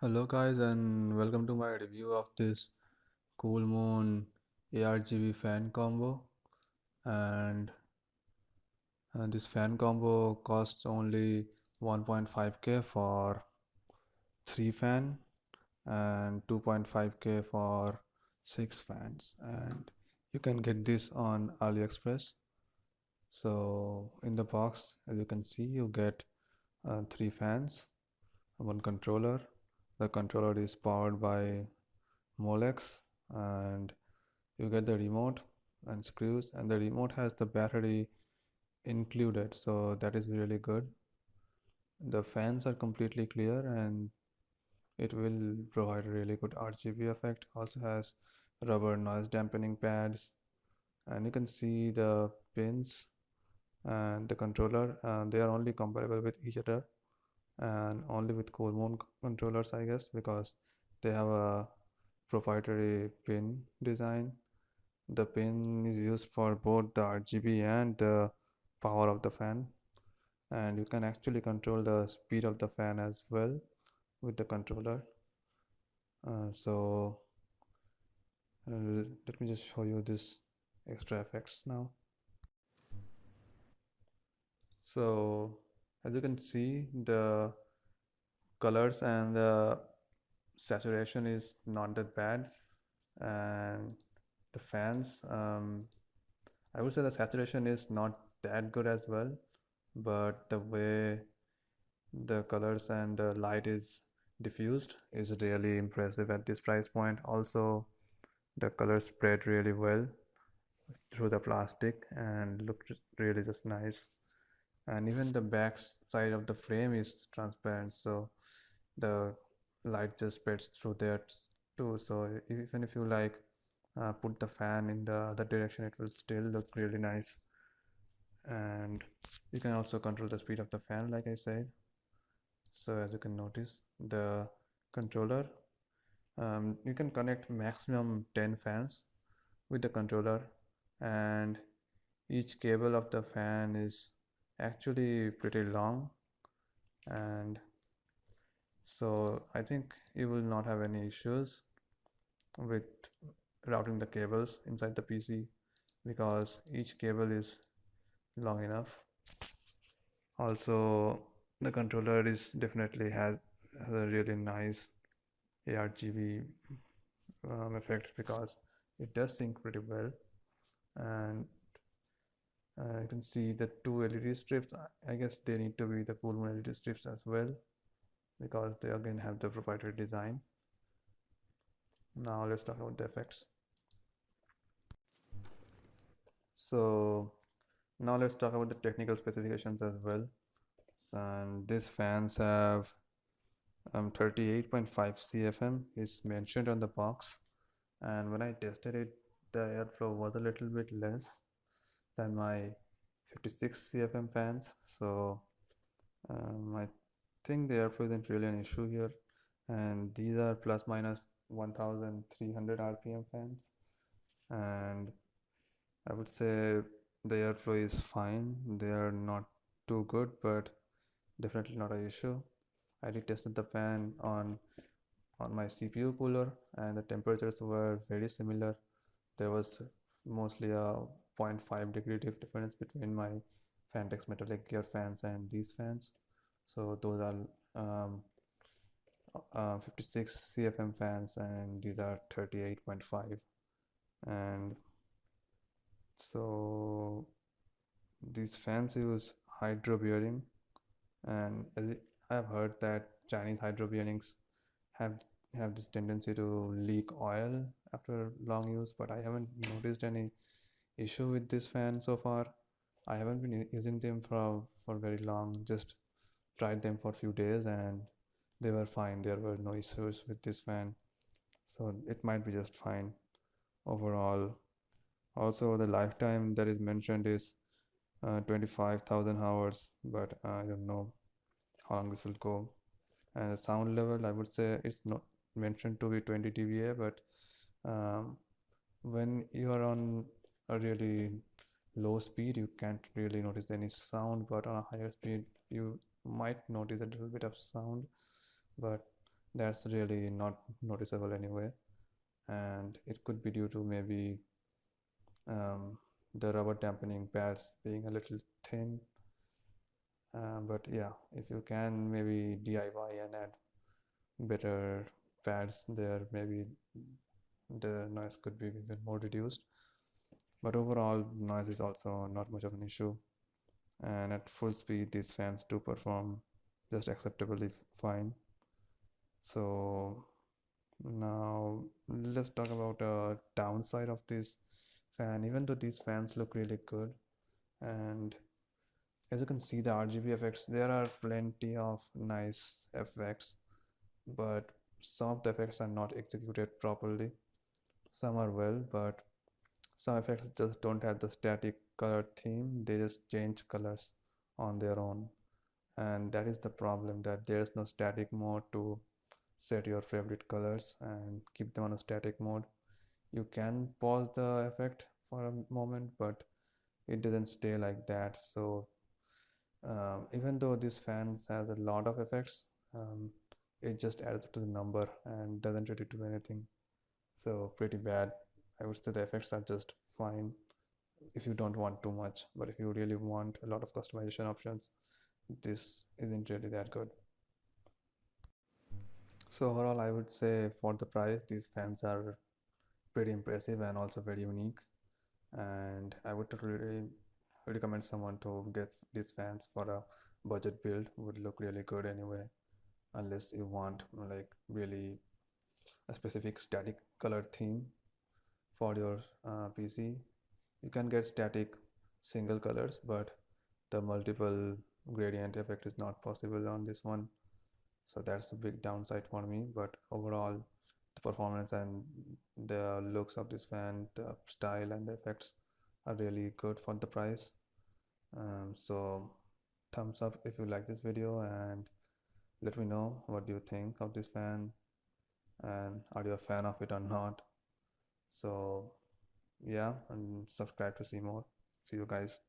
Hello guys and welcome to my review of this Coolmoon ARGB fan combo and this fan combo costs only 1.5k for 3 fan and 2.5k for 6 fans, and you can get this on Aliexpress. So in the box, as you can see, you get 3 fans, one controller. The controller is powered by Molex, and you get the remote and screws, and the remote has the battery included, so that is really good. The fans are completely clear and it will provide a really good RGB effect. Also has rubber noise dampening pads, and you can see the pins and the controller. They are only compatible with each other and only with Coolmoon controllers, I guess, because they have a proprietary pin design. The pin is used for both the RGB and the power of the fan, and you can actually control the speed of the fan as well with the controller. So let me just show you this extra effects now. So as you can see, the colors and the saturation is not that bad, and the fans, I would say the saturation is not that good as well, but the way the colors and the light is diffused is really impressive at this price point. Also, the colors spread really well through the plastic and look really just nice. And even the back side of the frame is transparent, so the light just spreads through there too. So even if you like put the fan in the other direction, it will still look really nice. And you can also control the speed of the fan, like I said. So as you can notice, the controller, you can connect maximum 10 fans with the controller, and each cable of the fan is actually pretty long, and so I think you will not have any issues with routing the cables inside the PC because each cable is long enough. Also, the controller is definitely has a really nice ARGB effect because it does sync pretty well, and you can see the two LED strips. I guess they need to be the Coolmoon LED strips as well because they again have the proprietary design. Now let's talk about the effects. So now let's talk about the technical specifications as well. And these fans have 38.5 CFM is mentioned on the box, and when I tested it, the airflow was a little bit less than my 56 CFM fans. So I think the airflow isn't really an issue here, and these are plus minus 1300 RPM fans, and I would say the airflow is fine. They are not too good, but definitely not an issue. I retested the fan on my CPU cooler, and the temperatures were very similar. There was mostly a 0.5 degree difference between my Fantex metallic gear fans and these fans. So those are 56 CFM fans, and these are 38.5. And so these fans use hydro bearing, and I have heard that Chinese hydro bearings have have this tendency to leak oil after long use, but I haven't noticed any issue with this fan so far. I haven't been using them for very long, just tried them for a few days and they were fine. There were no issues with this fan, so it might be just fine overall. Also, the lifetime that is mentioned is 25,000 hours, but I don't know how long this will go. And the sound level, I would say it's not mentioned to be 20 dBA, but um, when you are on a really low speed, you can't really notice any sound, but on a higher speed, you might notice a little bit of sound. But that's really not noticeable anyway, and it could be due to maybe um, the rubber dampening pads being a little thin. But yeah, if you can maybe DIY and add better pads there, maybe the noise could be even more reduced. But overall, noise is also not much of an issue, and at full speed these fans do perform just acceptably fine. So now let's talk about a downside of this fan. Even though these fans look really good, and as you can see the RGB effects, there are plenty of nice effects, but some of the effects are not executed properly. Some are well, but some effects just don't have the static color theme, they just change colors on their own. And that is the problem, that there is no static mode to set your favorite colors and keep them on a static mode. You can pause the effect for a moment, but it doesn't stay like that. So even though this fan has a lot of effects, it just adds to the number and doesn't really do anything. So pretty bad. I would say the effects are just fine if you don't want too much, but if you really want a lot of customization options, this isn't really that good. So overall, I would say for the price, these fans are pretty impressive and also very unique. And I would really recommend someone to get these fans for a budget build. Would look really good anyway, unless you want like really a specific static color theme for your PC. You can get static single colors, but the multiple gradient effect is not possible on this one. So that's a big downside for me. But overall, the performance and the looks of this fan, the style and the effects are really good for the price. So thumbs up if you like this video, and let me know what do you think of this fan, and are you a fan of it or not. So yeah, and subscribe to see more. See you guys.